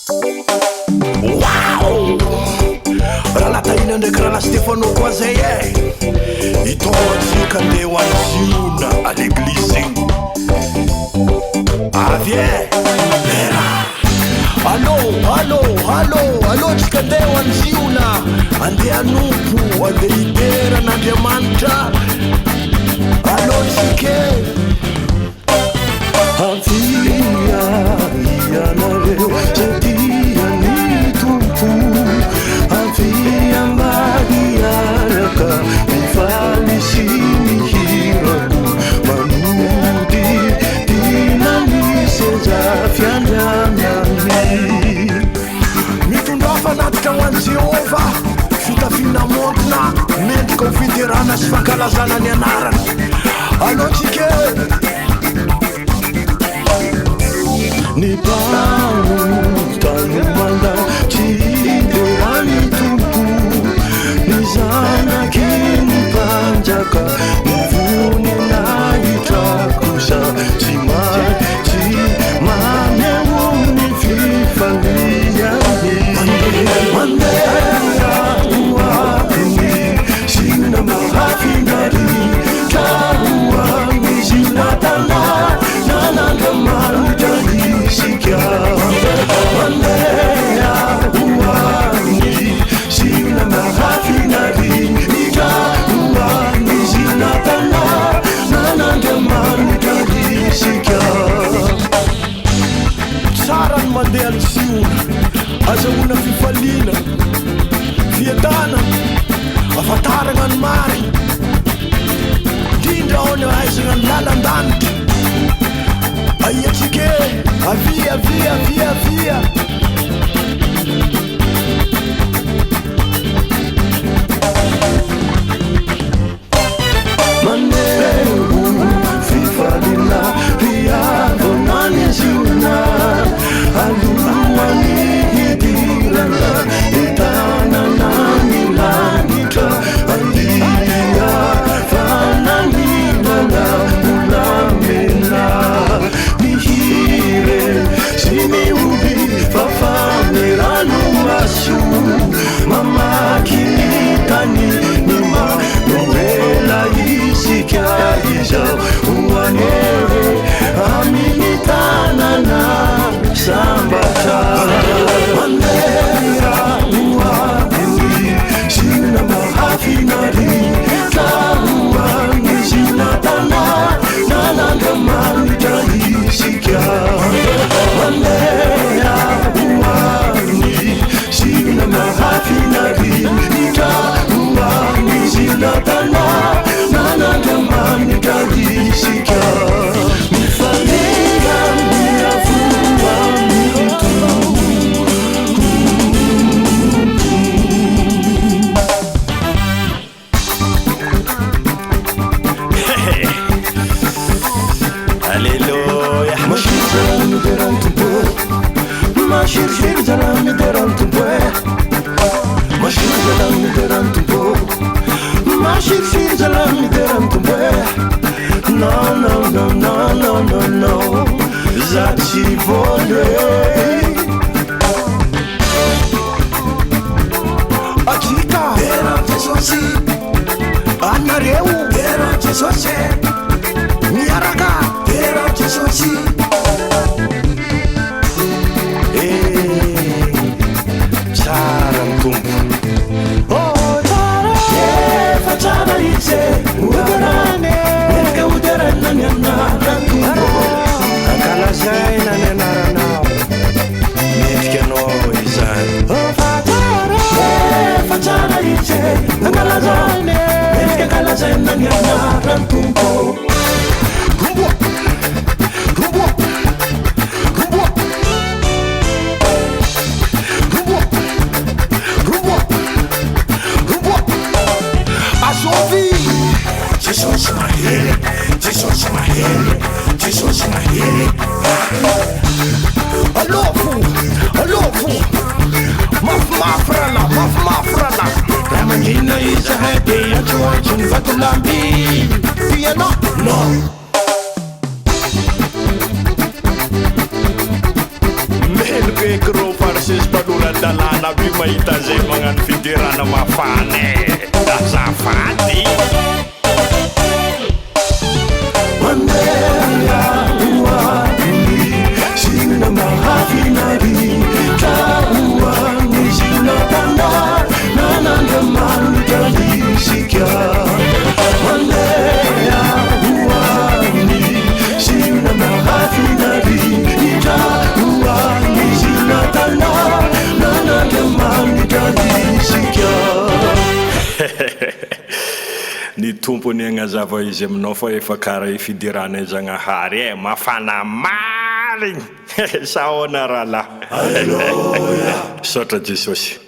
Wow! Raha latahina ndraiky raha la Stefano koa zay itaotsika andeha ho any ziona à l'église igny avy allo tsika andeha ho any ziona andeha anompo andeha hideran'Andriamanitra allo tsika avia ianareo sadia ny tompo avia mariaraka mifaly sy mihirako manody dinany seza fiandranany mitondra fanatitra ho any Jehova fitafina montina mendrika ho fiterana sy fankalazana ny anarana allo tsika ni pano tanumanda chiderani tumpu ni zanaky ni panjaka mivony na itrakusa chi maneo ni fifaliani mandeha uapini sina mahafinari tahuani sinatana nanangamalujani Sikia Mandea Uani Sina Mahafinari Nika Uani Sina Tana Nananda Manukari Sikia Saran Mandea Siuna Asa una fifalina Fietana Afataranga ny mari Dindra ono aisana ny lalan-danitra Aia tsike avia Maneu fifalina riavonani ziuna aluani hidirana itananani lanitra alia fananina ulamena Simiubi fafamirano masu mamakilitani nima novela isikia iza uanere amilitanana sambata Mandera uabili sina mahafinari tahuani sinatana nanangamanta isikia Mandea uani sina mahafinari ita uani sinatana nanangamani tarisika mifalera miafua mitu Alléluia Mashir zalam deram tuwe Mashir zalam deram tuwe Mashir zalam deram tuwe No Zaci vole Akita deram tesosi Anareu deram tesosi Miaraka deram tesosi Saram tumpo Oh tara Facciana ice Udarane Merka udarana Nyanara tumpo Ankala zay na nenarana Merka no izan Oh fatara Facciana ice Ankala zay Merka kala zay na Nyanara tumpo Jesus my head. Alofu mafrala Ramanina is a happy at George Vatulambi Vienna no Melke Gro Moses Padula-dalàna by mahita zay magnano fidirana mafana azafady mandeha hoany sina mahafinary tahoany sina tanda nanandramanitra isika mandeha hoany sina mahafinary tahoany sina tanda nanandramanitra isika ny tompony agnazava izy aminao fa efa kara ifidirana Zagnahary mafana marigny sahoana rahalahy. Sotra Jesosy.